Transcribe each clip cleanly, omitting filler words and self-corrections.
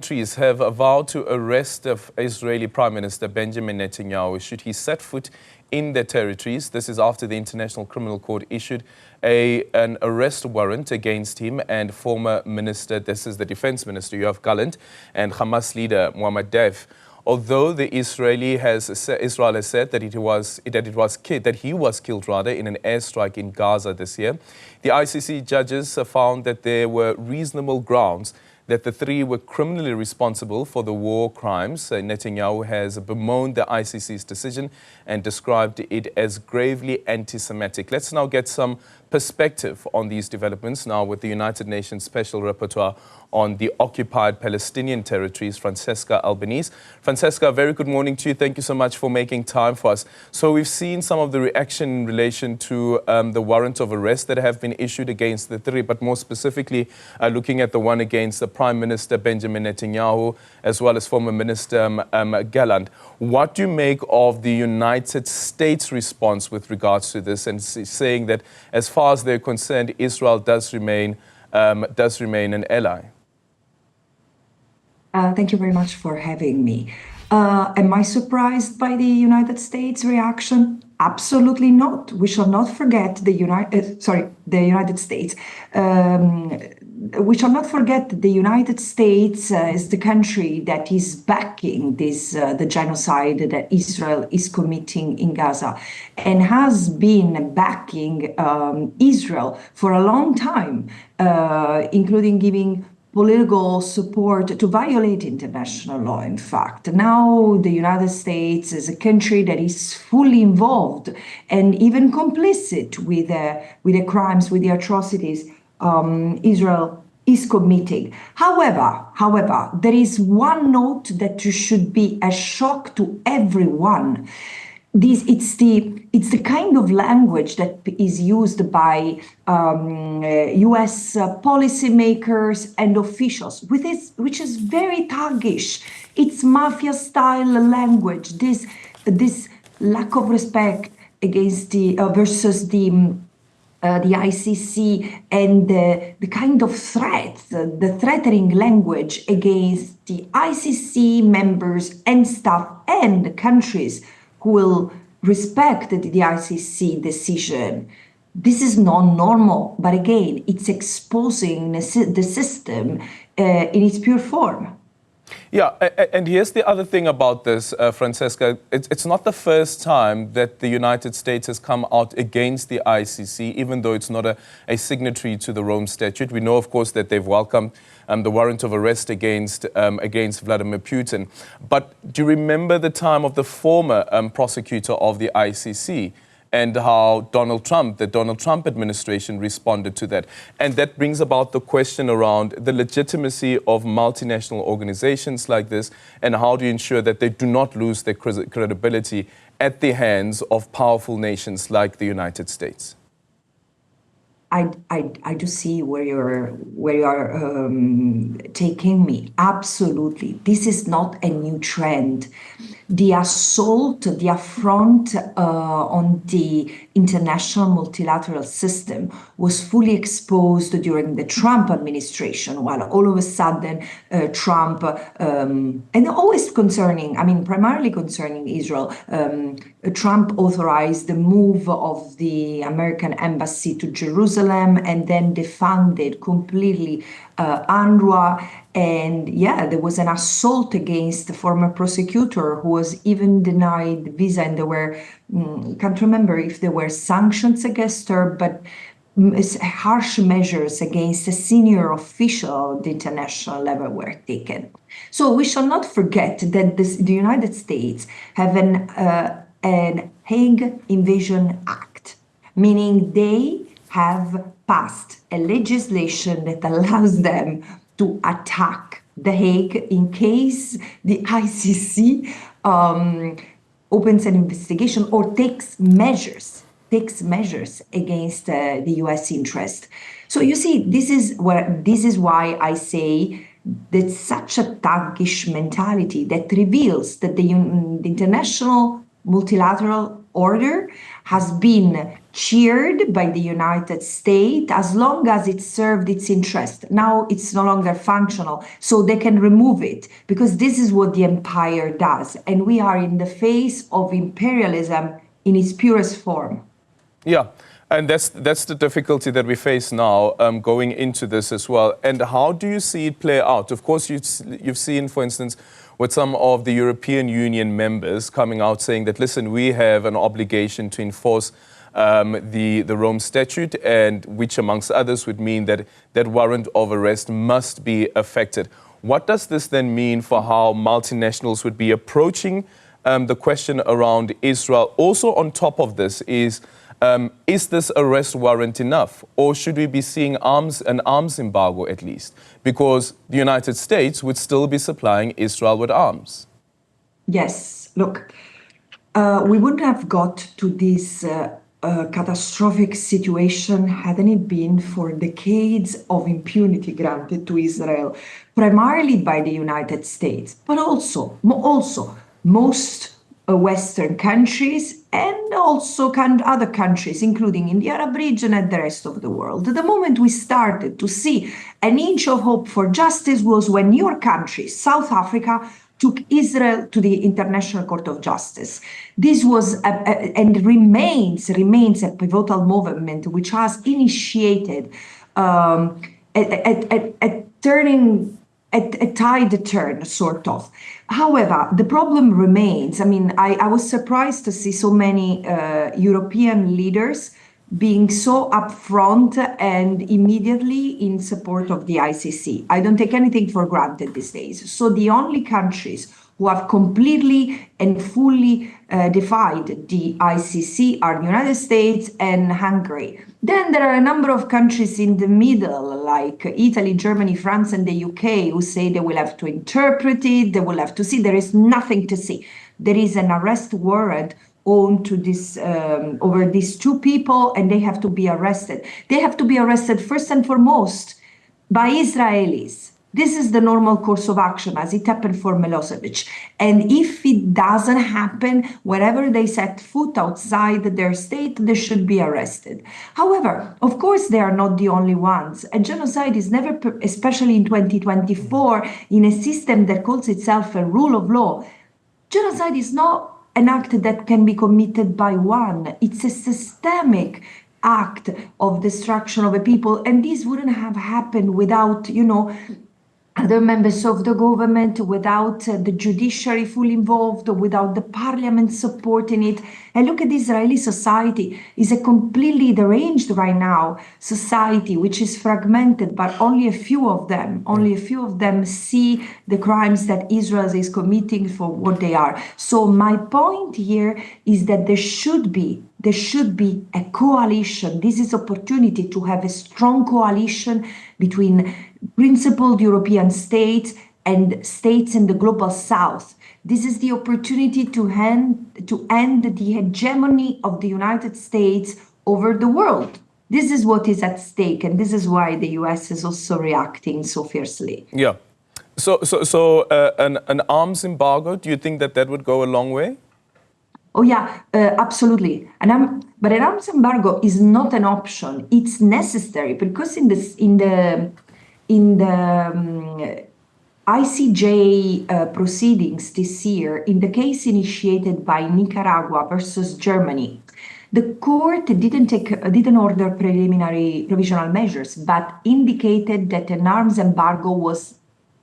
Countries have vowed to arrest Israeli Prime Minister Benjamin Netanyahu should he set foot in their territories. This is after the International Criminal Court issued an arrest warrant against him and former minister, this is the defense minister, Yoav Gallant, and Hamas leader Mohammed Deif. Although Israel has said that he was killed in an airstrike in Gaza this year, the ICC judges found that there were reasonable grounds that the three were criminally responsible for the war crimes. Netanyahu has bemoaned the ICC's decision and described it as gravely anti-Semitic. Let's now get some perspective on these developments now with the United Nations Special Rapporteur on the occupied Palestinian territories, Francesca Albanese. Francesca, a very good morning to you. Thank you so much for making time for us. So we've seen some of the reaction in relation to the warrant of arrest that have been issued against the three, but more specifically looking at the one against the Prime Minister Benjamin Netanyahu, as well as former Minister Gallant. What do you make of the United States response with regards to this and saying that as far as they're concerned, Israel does remain an ally? Thank you very much for having me. Am I surprised by the United States reaction? Absolutely not. We shall not forget the United States. We shall not forget the United States is the country that is backing the genocide that Israel is committing in Gaza and has been backing Israel for a long time, including giving political support to violate international law, in fact. Now the United States is a country that is fully involved and even complicit with the crimes, with the atrocities Israel is committing. However, there is one note that should be a shock to everyone. It's the kind of language that is used by U.S. policymakers and officials, which is very thuggish. It's mafia-style language. This lack of respect against versus the ICC and the kind of threats, the threatening language against the ICC members and staff and the countries who will respect the ICC decision. This is not normal, but again, it's exposing the system in its pure form. Yeah, and here's the other thing about this, Francesca. It's not the first time that the United States has come out against the ICC, even though it's not a signatory to the Rome Statute. We know, of course, that they've welcomed the warrant of arrest against Vladimir Putin. But do you remember the time of the former prosecutor of the ICC and how the Donald Trump administration responded to that? And that brings about the question around the legitimacy of multinational organizations like this, and how do you ensure that they do not lose their credibility at the hands of powerful nations like the United States? I do see where you are taking me. Absolutely. This is not a new trend. The assault, the affront on the international multilateral system was fully exposed during the Trump administration, while all of a sudden Trump, and always primarily concerning Israel, Trump authorized the move of the American embassy to Jerusalem and then defunded completely UNRWA. And yeah, there was an assault against the former prosecutor who was even denied visa, and there were, can't remember if there were sanctions against her, but harsh measures against a senior official at the international level were taken. So we shall not forget that the United States have an Hague Invasion Act, meaning they have passed a legislation that allows them to attack The Hague in case the ICC opens an investigation or takes measures against the US interest. So you see, this is why I say that such a thuggish mentality that reveals that the international multilateral order has been cheered by the United States as long as it served its interest. Now it's no longer functional, so they can remove it, because this is what the empire does. And we are in the face of imperialism in its purest form. Yeah, and that's the difficulty that we face now going into this as well. And how do you see it play out? Of course, you've seen, for instance, with some of the European Union members coming out saying that, listen, we have an obligation to enforce the Rome Statute, and which amongst others would mean that that warrant of arrest must be affected. What does this then mean for how multinationals would be approaching the question around Israel? Also on top of this is this arrest warrant enough, or should we be seeing an arms embargo at least? Because the United States would still be supplying Israel with arms. Yes, look, we wouldn't have got to this catastrophic situation hadn't it been for decades of impunity granted to Israel, primarily by the United States, but also most Western countries, and also other countries, including in the Arab region and the rest of the world. The moment we started to see an inch of hope for justice was when your country, South Africa, took Israel to the International Court of Justice. This was and remains a pivotal movement which has initiated a tide turn, sort of. However, the problem remains. I mean, I was surprised to see so many European leaders being so upfront and immediately in support of the ICC. I don't take anything for granted these days. So the only countries who have completely and fully defied the ICC are the United States and Hungary. Then there are a number of countries in the middle, like Italy, Germany, France, and the UK, who say they will have to interpret it, they will have to see. There is nothing to see. There is an arrest warrant on to this over these two people, and they have to be arrested. They have to be arrested first and foremost by Israelis. This is the normal course of action, as it happened for Milosevic. And if it doesn't happen, wherever they set foot outside their state, they should be arrested. However, of course, they are not the only ones. A genocide is never, especially in 2024, in a system that calls itself a rule of law. Genocide is not an act that can be committed by one. It's a systemic act of destruction of a people. And this wouldn't have happened without, other members of the government, without the judiciary fully involved, without the parliament supporting it. And look at Israeli society. It's a completely deranged right now society, which is fragmented, but only a few of them see the crimes that Israel is committing for what they are. So my point here is that there should be a coalition. This is opportunity to have a strong coalition between principled European states and states in the global south. This is the opportunity to end the hegemony of the United States over the world. This is what is at stake, and this is why the US is also reacting so fiercely. Yeah. So an arms embargo, do you think that would go a long way? Oh yeah, absolutely. But an arms embargo is not an option. It's necessary because in the ICJ proceedings this year, in the case initiated by Nicaragua versus Germany, the court didn't order preliminary provisional measures, but indicated that an arms embargo was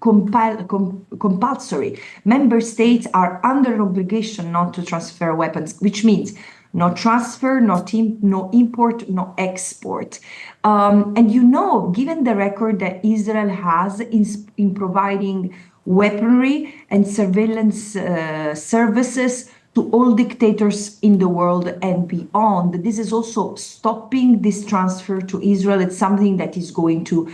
compulsory. Member states are under an obligation not to transfer weapons, which means no transfer, no import, no export. And given the record that Israel has in providing weaponry and surveillance services to all dictators in the world and beyond, this is also stopping this transfer to Israel. It's something that is going to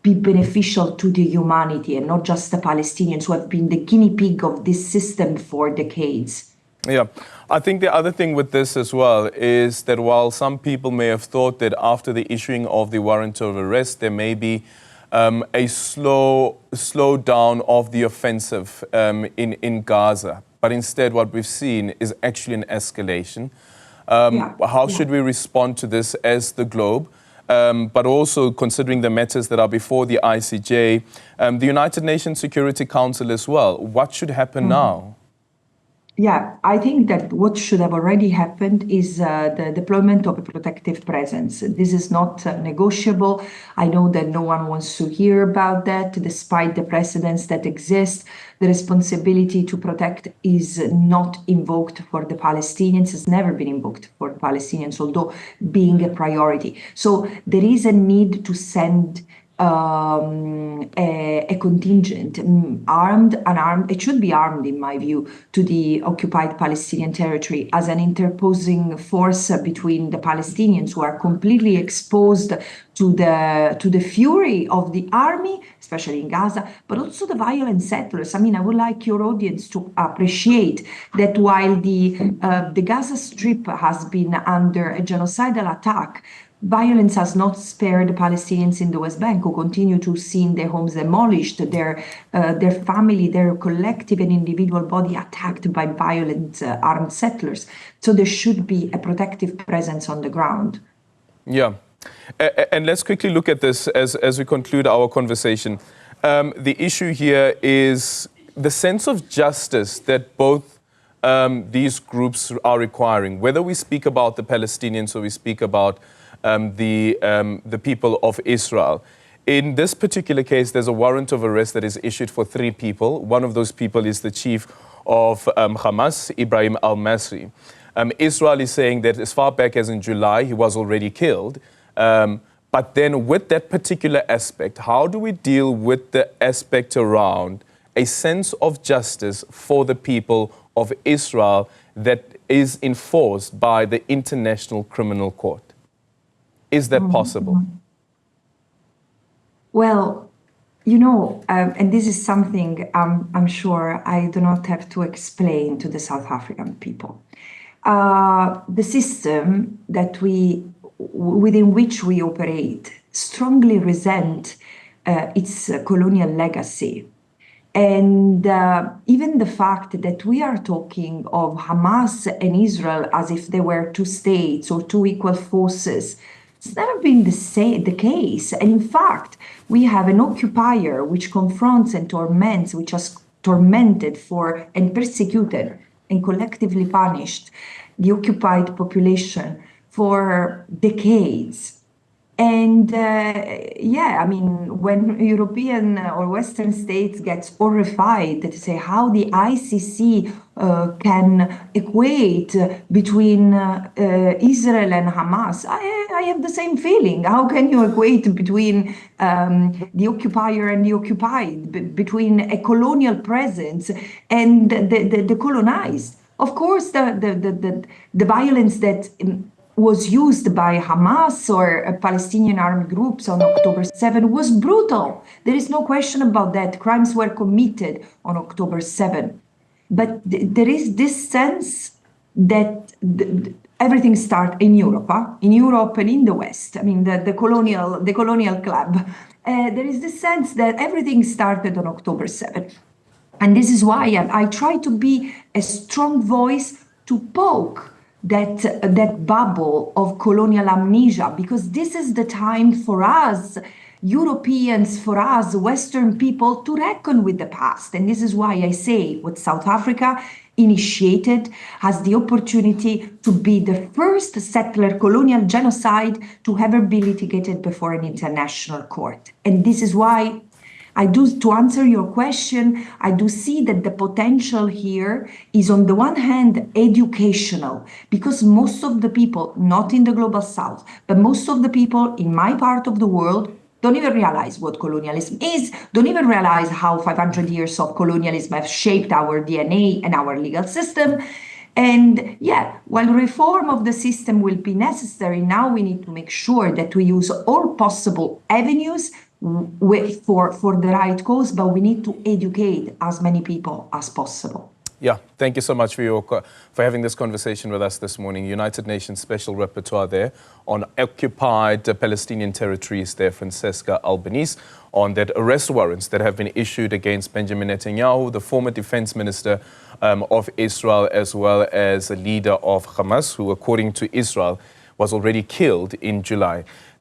be beneficial to the humanity and not just the Palestinians who have been the guinea pig of this system for decades. Yeah, I think the other thing with this as well is that while some people may have thought that after the issuing of the warrant of arrest, there may be a slow down of the offensive in Gaza. But instead, what we've seen is actually an escalation. How should we respond to this as the globe? But also considering the matters that are before the ICJ, the United Nations Security Council as well. What should happen now? Yeah, I think that what should have already happened is the deployment of a protective presence. This is not negotiable. I know that no one wants to hear about that, despite the precedents that exist. The responsibility to protect is not invoked for the Palestinians, has never been invoked for the Palestinians, although being a priority. So there is a need to send a contingent, armed, unarmed, it should be armed in my view, to the occupied Palestinian territory as an interposing force between the Palestinians who are completely exposed to the fury of the army, especially in Gaza, but also the violent settlers. I mean, I would like your audience to appreciate that while the Gaza Strip has been under a genocidal attack, violence has not spared the Palestinians in the West Bank, who continue to see their homes demolished, their family, their collective and individual body attacked by violent armed settlers. So there should be a protective presence on the ground. Yeah. And let's quickly look at this as we conclude our conversation. The issue here is the sense of justice that both these groups are requiring, whether we speak about the Palestinians or we speak about the people of Israel. In this particular case, there's a warrant of arrest that is issued for 3 people. One of those people is the chief of Hamas, Ibrahim al-Masri. Israel is saying that as far back as in July, he was already killed. But then with that particular aspect, how do we deal with the aspect around a sense of justice for the people of Israel that is enforced by the International Criminal Court? Is that possible? Well, you know, and this is something I'm sure I do not have to explain to the South African people. The system that within which we operate strongly resent its colonial legacy. And even the fact that we are talking of Hamas and Israel as if they were 2 states or 2 equal forces, it's never been the case. And in fact, we have an occupier which confronts and torments, which has tormented and persecuted and collectively punished the occupied population for decades. And I mean, when European or Western states get horrified to say how the ICC can equate between Israel and Hamas, I have the same feeling. How can you equate between the occupier and the occupied, between a colonial presence and the colonized? Of course, the violence that was used by Hamas or Palestinian armed groups on October 7 was brutal. There is no question about that. Crimes were committed on October 7. But there is this sense that everything starts in Europe, in Europe and in the West. I mean, the colonial club. There is this sense that everything started on October 7. And this is why I try to be a strong voice to poke that bubble of colonial amnesia, because this is the time for us, Europeans, for us, Western people, to reckon with the past. And this is why I say what South Africa initiated has the opportunity to be the first settler colonial genocide to ever be litigated before an international court. And this is why to answer your question, I do see that the potential here is, on the one hand, educational, because most of the people, not in the global South, but most of the people in my part of the world don't even realize what colonialism is, don't even realize how 500 years of colonialism have shaped our DNA and our legal system. And while reform of the system will be necessary, now we need to make sure that we use all possible avenues for the right cause, but we need to educate as many people as possible. Yeah, thank you so much for having this conversation with us this morning. United Nations Special Rapporteur there on occupied Palestinian territories there, Francesca Albanese, on that arrest warrants that have been issued against Benjamin Netanyahu, the former defense minister of Israel, as well as a leader of Hamas, who, according to Israel, was already killed in July.